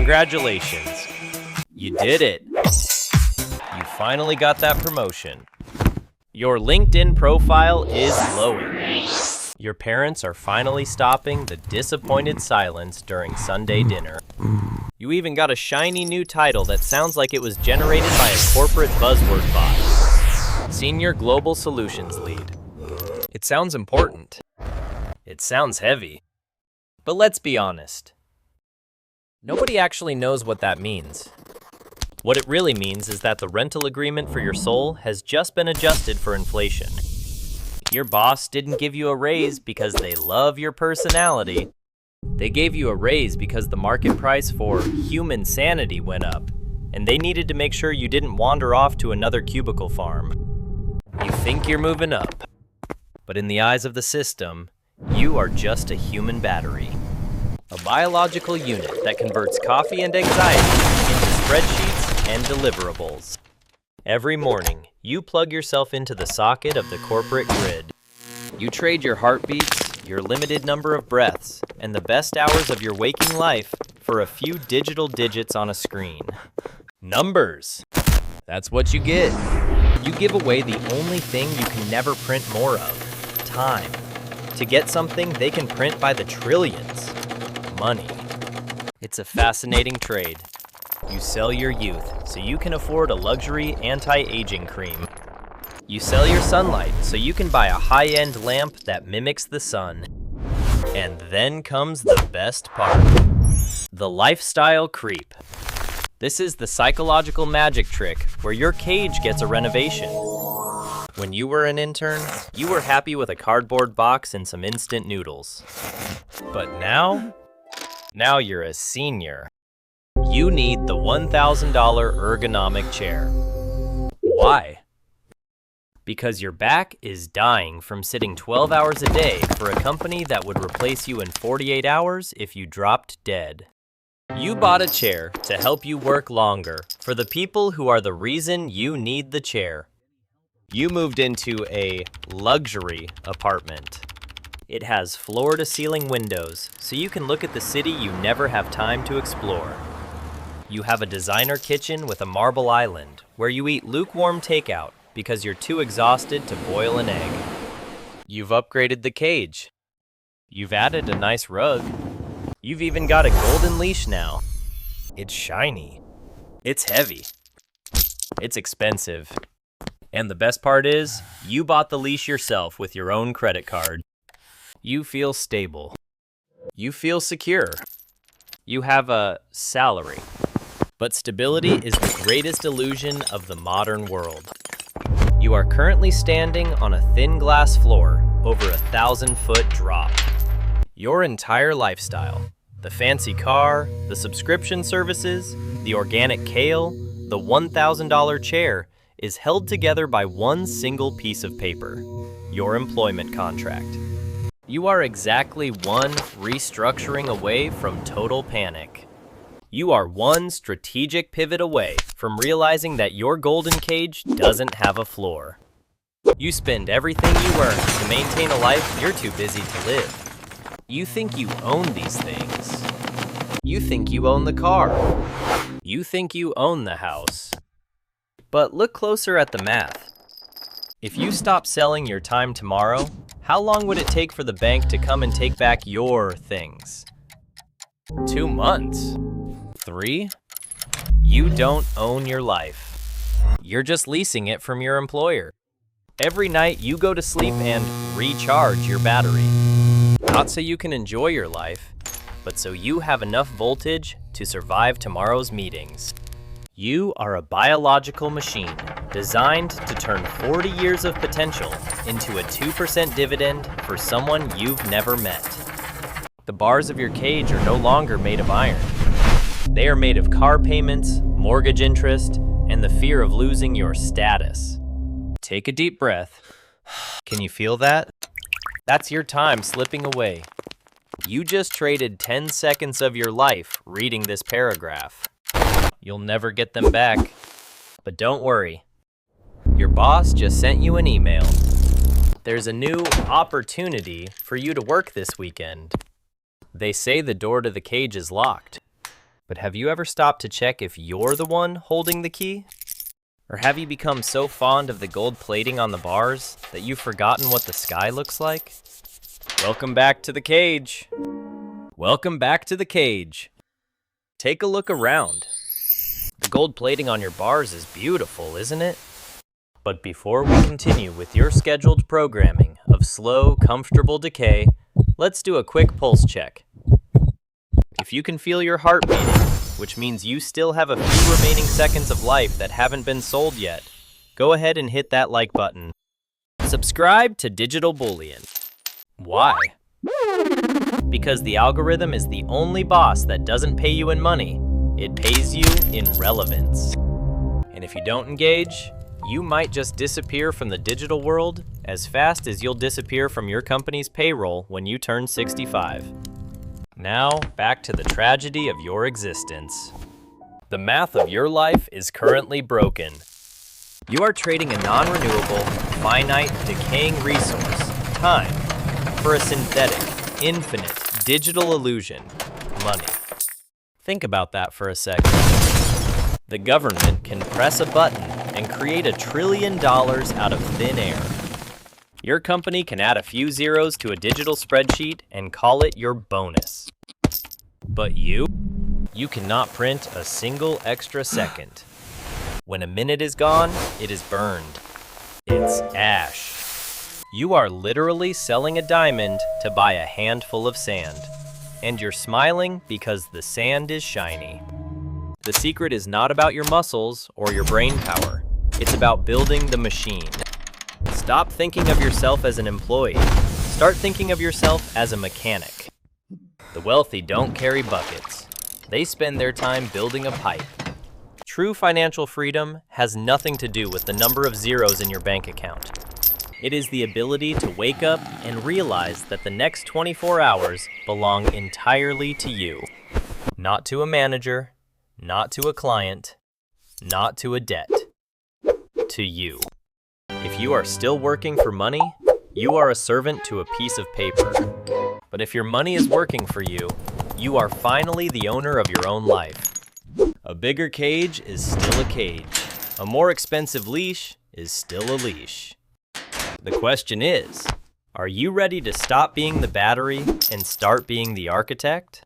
Congratulations. You did it. You finally got that promotion. Your LinkedIn profile is glowing. Your parents are finally stopping the disappointed silence during Sunday dinner. You even got a shiny new title that sounds like it was generated by a corporate buzzword bot. Senior Global Solutions Lead. It sounds important. It sounds heavy. But let's be honest. Nobody actually knows what that means. What it really means is that the rental agreement for your soul has just been adjusted for inflation. Your boss didn't give you a raise because they love your personality. They gave you a raise because the market price for human sanity went up, and they needed to make sure you didn't wander off to another cubicle farm. You think you're moving up, but in the eyes of the system, you are just a human battery. A biological unit that converts coffee and anxiety into spreadsheets and deliverables. Every morning, you plug yourself into the socket of the corporate grid. You trade your heartbeats, your limited number of breaths, and the best hours of your waking life for a few digital digits on a screen. Numbers. That's what you get. You give away the only thing you can never print more of: time. To get something they can print by the trillions: money. It's a fascinating trade. You sell your youth so you can afford a luxury anti-aging cream. You sell your sunlight so you can buy a high-end lamp that mimics the sun. And then comes the best part: the lifestyle creep. This is the psychological magic trick where your cage gets a renovation. When you were an intern, you were happy with a cardboard box and some instant noodles. But now you're a senior. You need the $1,000 ergonomic chair. Why? Because your back is dying from sitting 12 hours a day for a company that would replace you in 48 hours if you dropped dead. You bought a chair to help you work longer for the people who are the reason you need the chair. You moved into a luxury apartment. It has floor-to-ceiling windows, so you can look at the city you never have time to explore. You have a designer kitchen with a marble island where you eat lukewarm takeout because you're too exhausted to boil an egg. You've upgraded the cage. You've added a nice rug. You've even got a golden leash now. It's shiny. It's heavy. It's expensive. And the best part is, you bought the leash yourself with your own credit card. You feel stable. You feel secure. You have a salary. But stability is the greatest illusion of the modern world. You are currently standing on a thin glass floor over a 1,000-foot drop. Your entire lifestyle, the fancy car, the subscription services, the organic kale, the $1,000 chair, is held together by one single piece of paper: your employment contract. You are exactly one restructuring away from total panic. You are one strategic pivot away from realizing that your golden cage doesn't have a floor. You spend everything you earn to maintain a life you're too busy to live. You think you own these things. You think you own the car. You think you own the house. But look closer at the math. If you stop selling your time tomorrow, how long would it take for the bank to come and take back your things? 2 months? 3? You don't own your life. You're just leasing it from your employer. Every night you go to sleep and recharge your battery. Not so you can enjoy your life, but so you have enough voltage to survive tomorrow's meetings. You are a biological machine designed to turn 40 years of potential into a 2% dividend for someone you've never met. The bars of your cage are no longer made of iron. They are made of car payments, mortgage interest, and the fear of losing your status. Take a deep breath. Can you feel that? That's your time slipping away. You just traded 10 seconds of your life reading this paragraph. You'll never get them back. But don't worry. Your boss just sent you an email. There's a new opportunity for you to work this weekend. They say the door to the cage is locked. But have you ever stopped to check if you're the one holding the key? Or have you become so fond of the gold plating on the bars that you've forgotten what the sky looks like? Welcome back to the cage. Welcome back to the cage. Take a look around. The gold plating on your bars is beautiful, isn't it? But before we continue with your scheduled programming of slow, comfortable decay, let's do a quick pulse check. If you can feel your heart beating, which means you still have a few remaining seconds of life that haven't been sold yet, go ahead and hit that like button. Subscribe to Digital Bullion. Why? Because the algorithm is the only boss that doesn't pay you in money. It pays you in relevance. And if you don't engage, you might just disappear from the digital world as fast as you'll disappear from your company's payroll when you turn 65. Now, back to the tragedy of your existence. The math of your life is currently broken. You are trading a non-renewable, finite, decaying resource, time, for a synthetic, infinite, digital illusion, money. Think about that for a second. The government can press a button and create $1 trillion out of thin air. Your company can add a few zeros to a digital spreadsheet and call it your bonus. But you cannot print a single extra second. When a minute is gone, it is burned. It's ash. You are literally selling a diamond to buy a handful of sand. And you're smiling because the sand is shiny. The secret is not about your muscles or your brain power. It's about building the machine. Stop thinking of yourself as an employee. Start thinking of yourself as a mechanic. The wealthy don't carry buckets. They spend their time building a pipe. True financial freedom has nothing to do with the number of zeros in your bank account. It is the ability to wake up and realize that the next 24 hours belong entirely to you. Not to a manager, not to a client, not to a debt. To you. If you are still working for money, you are a servant to a piece of paper. But if your money is working for you, you are finally the owner of your own life. A bigger cage is still a cage. A more expensive leash is still a leash. The question is, are you ready to stop being the battery and start being the architect?